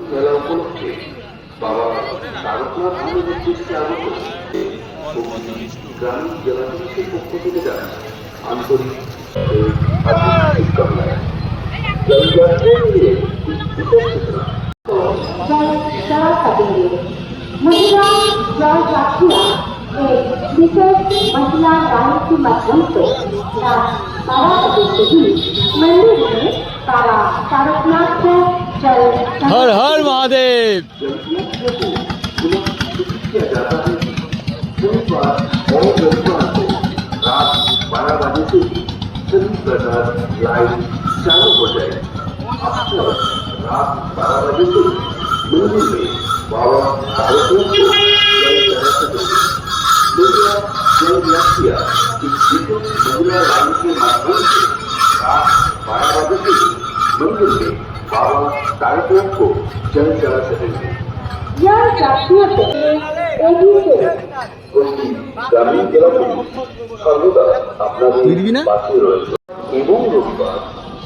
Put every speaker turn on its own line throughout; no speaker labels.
মেলা উপলক্ষে বাবা তারকনাথ মন্দিরের দৃষ্টি আগত গ্রামীণ জেলা পুলিশের পক্ষ থেকে জানান আন্তরিক শুভকামনায়
महिला जल साक्षियां एक विशेष महिला गायन के माध्यम से तारा के बीच मंदिर में तारा तारकनाथ को जल
हर हर महादेव।
रात 12 बजे से सभी प्रकार लाइट चालू हो जाए। अक्सर रात 12 बजे से मंदिर में बाबा तारकनाथ को जल यात्रिया इस विशेष महिला लाइन के माध्यम से रात 12 बजे से मंदिर में बाबा तारकनाथ को जल चढ़ा सकेंगे।
यह जातीय
গ্রামীণ জেলা পুলিশ সর্বদা আপনাদের পাশে রয়েছে এবং রবিবার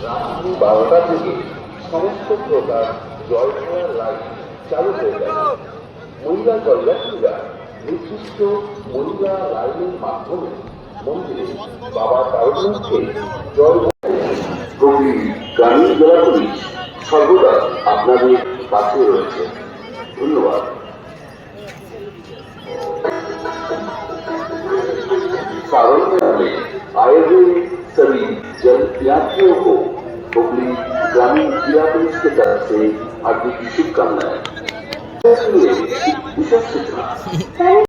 রাত্রি 12টা থেকে সমস্ত প্রকার জল খাওয়ার লাইন চালু হয়ে যাবে। মহিলা জলযাত্রীরা নির্দিষ্ট মহিলা লাইনের মাধ্যমে মন্দিরে বাবা তারকনাথকে জল গ্রামীণ জেলা পুলিশ সর্বদা আপনাদের পাশে রয়েছে। ধন্যবাদ। सारण में आए हुए सभी जल यात्रियों को हुगली ग्रामीण जिला पुलिस की तरफ से हार्दिक शुभकामनाएं। विशेष सूचना